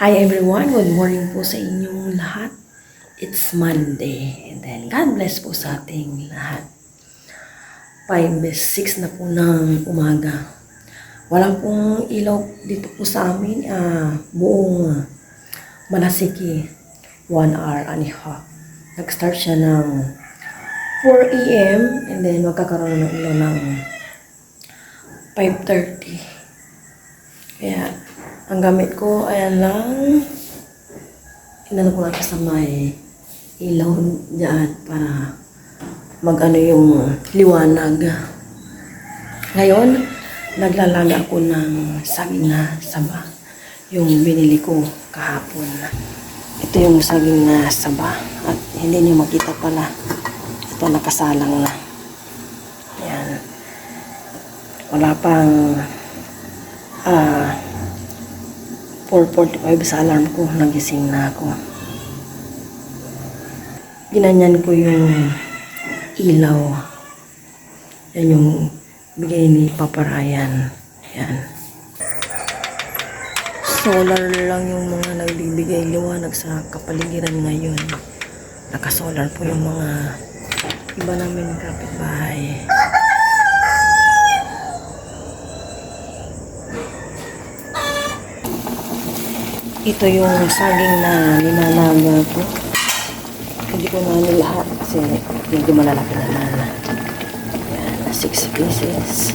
Hi everyone, good morning po sa inyong lahat. It's Monday and then God bless po sa ating lahat. 5:06 na po ng umaga. Wala pong ilaw dito po sa amin. Buong Malasiki, 1 hour and a half. Nag-start siya ng 4 a.m. and then magkakaroon ng ilaw ng 5:30. Kaya, ang gamit ko, ayan lang. Inano ko lang sa may ilaw dyan para mag-ano yung liwanag. Ngayon, naglalaga ako ng saging na saba. Yung binili ko kahapon. Ito yung saging na saba. At hindi niyo makita pala. Ito nakasalang na. Ayan. Wala pang 4:45 sa alarm ko, nagising na ako. Ginanyan ko yung ilaw. Yan yung bigay ni Papa Ryan. Yan. Solar lang yung mga nagbibigay liwanag sa kapaligiran ngayon. Naka-solar po yung mga iba namin kapitbahay. Ito yung saging na ninalaga ko. Hindi ko na lahat kasi medyo malalaki naman. Yan, 6 pieces.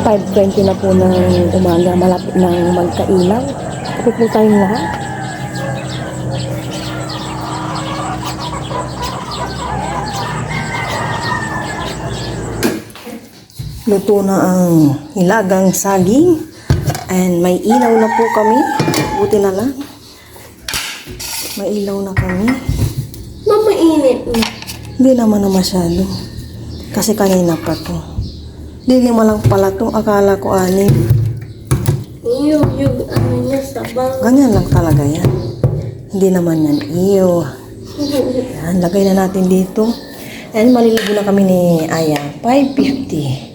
$5:20 na po ng umaga. Malapit ng magkailaw. Kapit po tayong lahat. Luto na ang hilagang saging. And may ilaw na po kami. Buti na lang. May ilaw na kami. Mainit na. Hindi naman na masyado. Kasi kanina pa to. Lilima lang pala to. Akala ko 6. Yung ano niya, sabang. Ganyan lang talaga yan. Hindi naman yan iyo. Yan, lagay na natin dito. And maliligo na kami ni Aya. 5:50.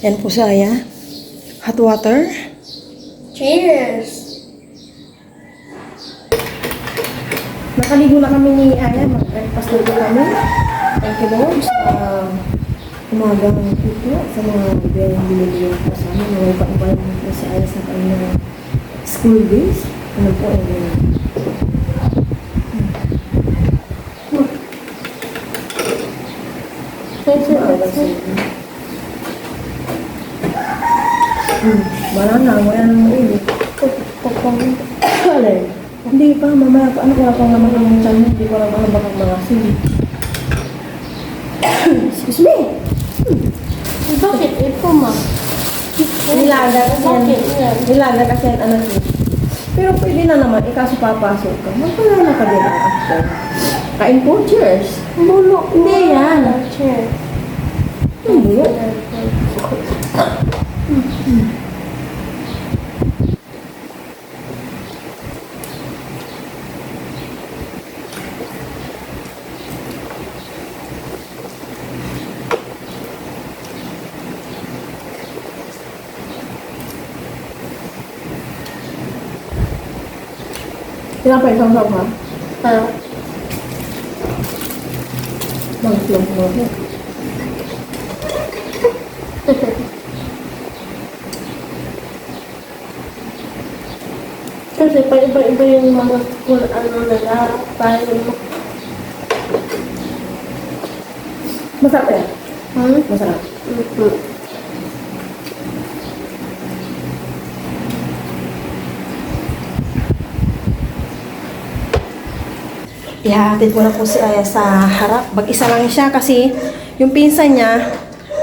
Yan po si Aya. Hot water. Cheers! Nakaligo na kami ni Aya. Mag-breakfast na po kami. Thank you Lord sa umagang ito. Sa mga bibigyan binibigyan po sa amin. May pa-ibayan po si Aya sa kanyang school days. Ano po yun? Banana, wala nang ulit. Hindi pa, mamaya pa. Ano ko lang pang naman ang tiyan mo? Hindi ko lang alam baka mga sili. Excuse me! Bakit ito, ma? Nilaga kasi yan. Bakit yan? Nilaga kasi yan, anak ko. Pero pwede na naman, ikaso papasok ka. Magpala na ka din after. Kain po, cheers! Bulok. Hindi yan. Cheers. Hindi. Tinapay saw-saw ka? Ano? Mag-vlog mo ako. Kasi pa iba-iba yung mga school ano nila. Tayo. Masarap yan? Masarap. Ihahatid ko na po si Aya sa harap. Mag-isa lang siya kasi yung pinsan niya,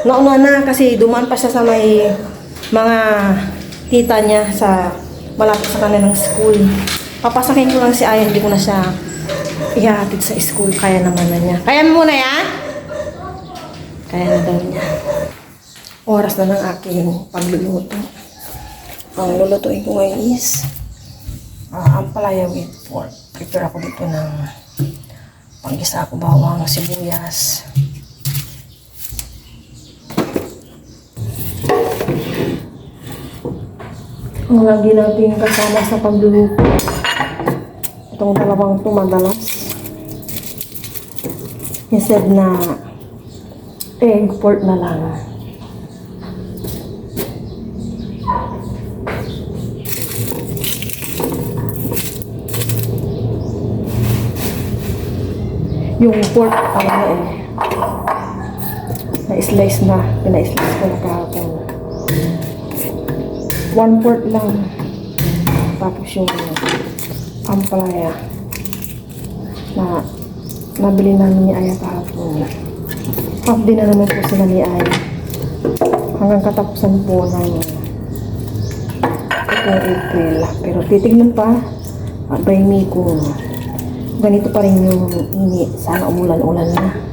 nauna na kasi duman pa siya sa may mga tita niya sa malapit sa kanilang school. Papasakin ko lang si Aya, hindi ko na siya ihahatid sa school. Kaya naman na niya. Kaya mo muna ya? Kaya na daw niya. Oras na ng aking pagluluto. Ang lulutuin ko ngayon is ampalaya with pork. Prepare ako dito ng Mag-isa ako bawang sibuyas. Ang lagi natin kasama sa pagluluto. Itong dalawang to madalas. Instead na egg, pork na lang. Yung pork, na-slice na. Pina-slice ko na kahapon. 1/4 lang. Tapos yung ampalaya na nabili namin ni Aya kahapon. Half din na naman po sila ni Aya. Hanggang katapusan po ng itong April. Pero titignan pa by May kung ganito pa rin yung init. Sana umulan-ulan na.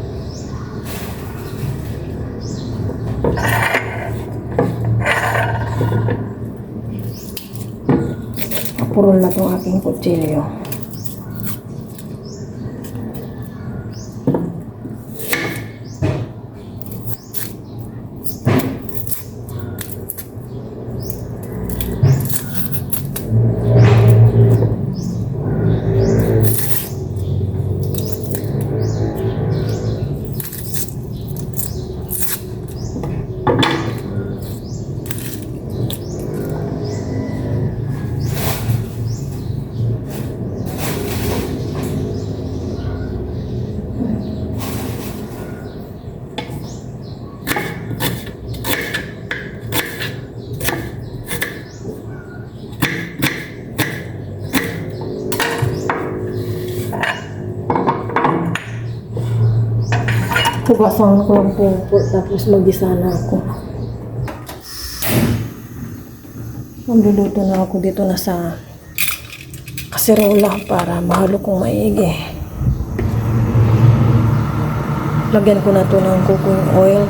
Purol na itong aking kutsilyo. Hugasan ko lang po tapos mag-isa na ako. Magluluto na ako dito na sa kaserola para mahalo kong maigi. Lagyan ko na to ng cooking oil.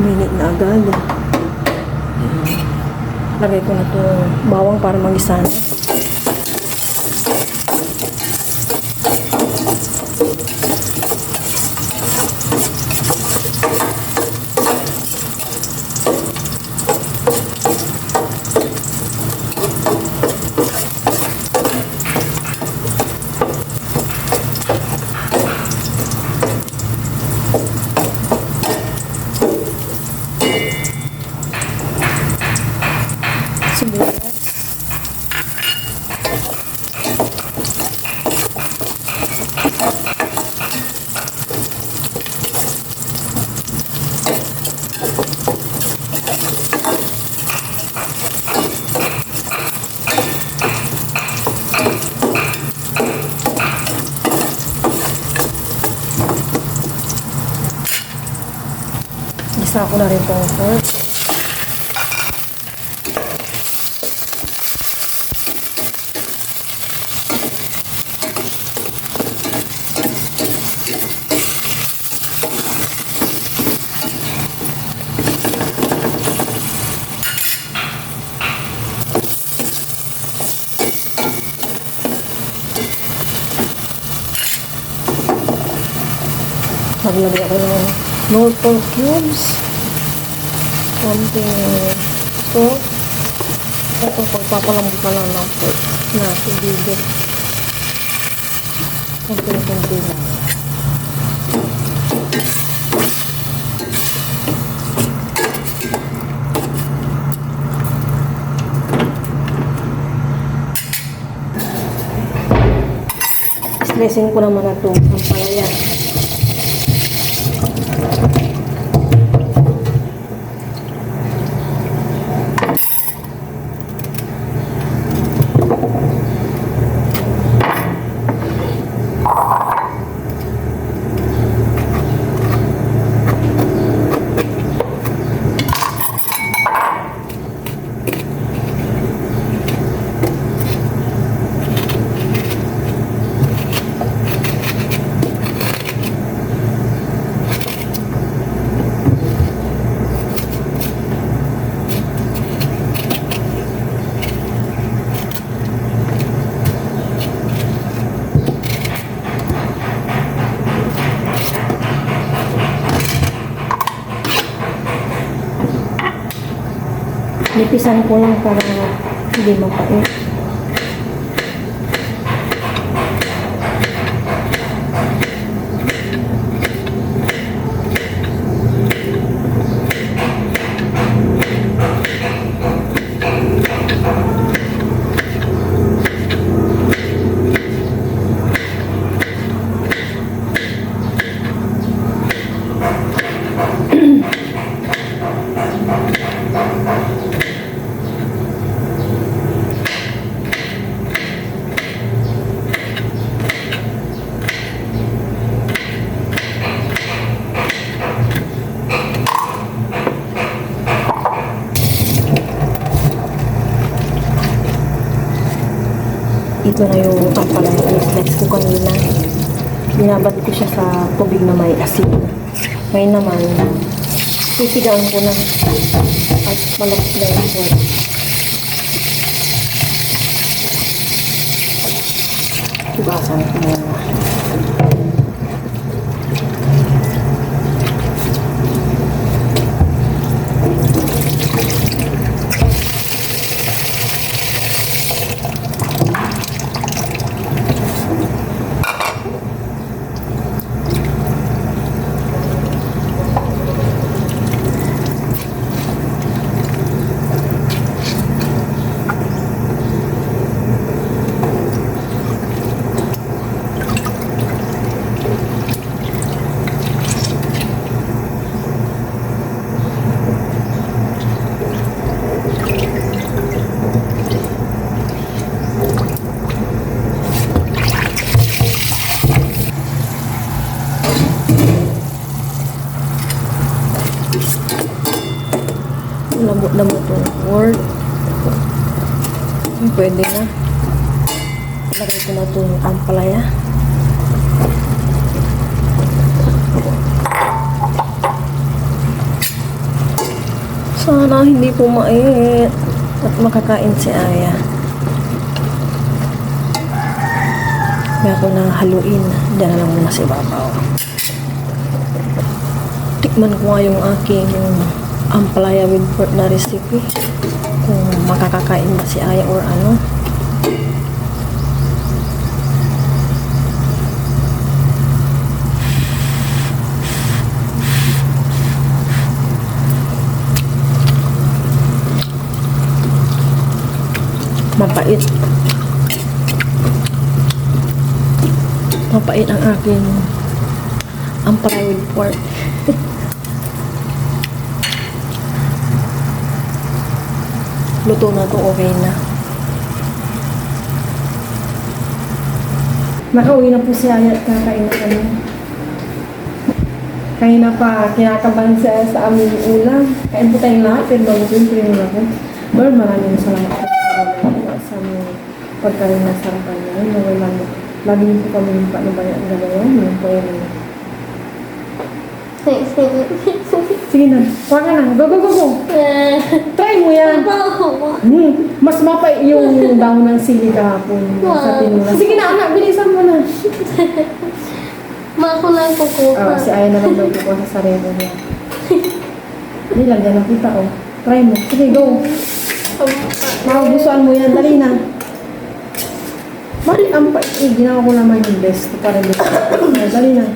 Minit na agad. Lagay ko na to bawang para mag-isa na. Isa ko na rin pong pork. Maglagay ako ng Norfolk cubes. Konting salt. Ito, pagpapalambot na lang ng pork na tubig. Konting-konti lang. Slicing ko naman na ito ang palaya. Nipisan ko lang para hindi mapait. Ito na yung ampalaya i-slice ko kanina. Binabad ko siya sa tubig na may asin. Ngayon naman, sisigaan ko na at malapit na yung pork. Tugasan ko muna. Lamot-lamot yung pork. Pwede na. Ilagay ko na itong ampalaya. Sana hindi pumait at makakain si Aya. Kaya ko na haluin. Diyan na lang muna si Babaw. Tikman ko nga yung aking ampalaya with pork na recipe. Kung makakakain ba si Aya or ano. Mapait. Mapait ang aking ampalaya with pork. Luto na to, okay na. Nakauwi na po si Aya at kakain na kami. Kanina pa, kinakabahan siya sa aming ulam. Kain po tayong lahat, pero bago po yung ako. Lord, maraming salamat po sa aming pagkain na sarapan niya. Lagi niyo po kami yung panubayan ang gagayan. Yung po yung... Sige na, huwag ka na. Go, go, go, go. Try mo yan. Mas mapay yung daon ng sili kahapon sa tinula. Sige na, anak, bilisan mo na. Ma, ako lang kukuha. Si Aya na lang daw kukuha sa sarili niya. Hindi lang, dyan ang kita, oh. Try mo. Sige, go. Magugustuhan mo yan. Dali na. Bakit ang ginawa ko naman yung best para dito. Dali na.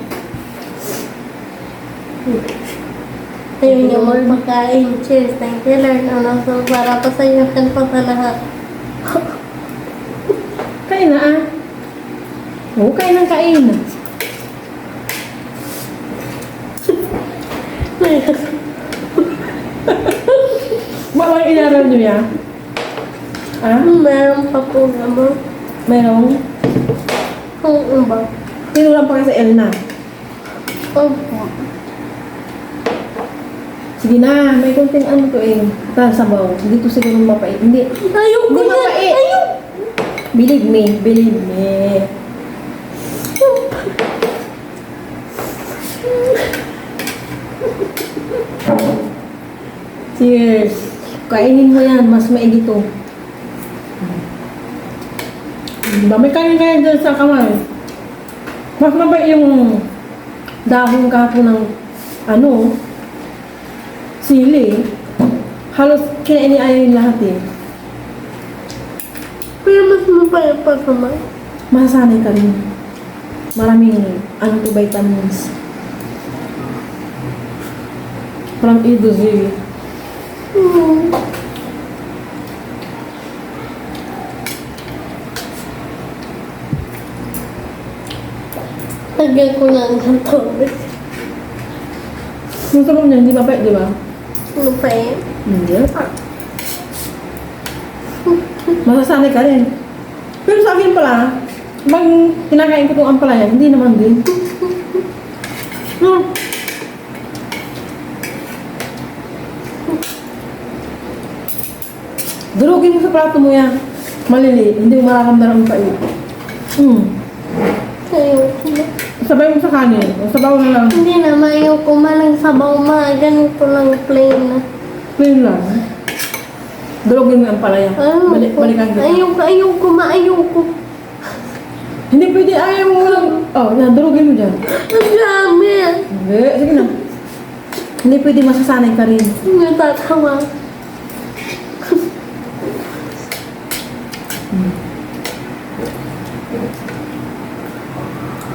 Ayun yung magpakain. Cheers. Thank you, Lord. So, para pa sa iyo, kan pa sa lahat. Kain na, ah. Oo, kain ng kain. Bawang inaral niyo yan? Ah? Meron pa po naman. Merong? Kung ba? Tinulang pa kayo sa Elna. Opo. Sige na, may konting ano to eh. Sabaw. Dito siguro mapait. Hindi. Ayoko Hindi yan. mapait. Ayoko. Believe me. Believe me. Cheers. Kainin mo yan. Mas maigi to. Diba? May kain-kain dyan sa kamay. Mas mabait yung dahon kahapon ng ano, sili. Halos kinainiaya yung lahat eh. Pero mas mapayapa ka ma. Masasanay ka rin. Maraming ano to vitamins. From A to Z. Hmm. Lagyan ko lang ng tubig. Yung sarap niya, hindi mapait, di ba? Ano pa yun? Hindi. Masasanay ka rin. Pero sa akin pala, pag kinakain ko itong ampalaya, hindi naman din. Hmm. Durugin mo sa plato mo yan. Maliliit, hindi mo mararamdaman ang pait. Ayoko na. Sabay mo sa kanin. O sabaw na lang. Hindi na, ayoko malang sabaw ma. Ganito lang plain na. Plain lang. Durugin mo yung ampalaya. Balikan kita. Ayoko ma, ayoko. Hindi pwede, ayaw mo lang. Oh, yan, durugin mo dyan. Ang dami. Hindi, sige na. Hindi pwede masasanay ka rin. Natatawa.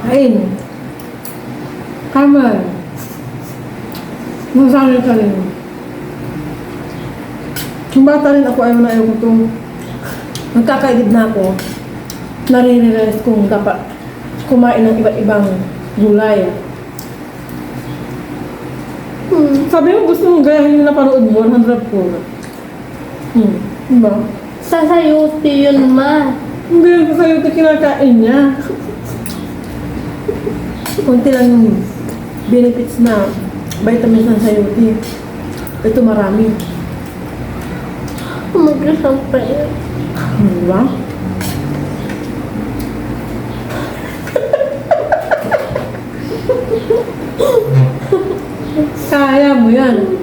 Kain. Kamal. Masasanay ka rin. Yung bata rin ako, ayaw ko itong nagkakaedid na ako. Nare-realize kung dapat kumain ng iba't ibang gulay. Sabi mo gusto mong gayahin yung napanood mo, 100 po. Diba? Sasayuti yun ma. Hindi ko sa'yo ito kinakain niya. Kunti lang yung benefits na vitamins ng sayote. Ito marami. Magkasampay. Diba? Kaya mo yan.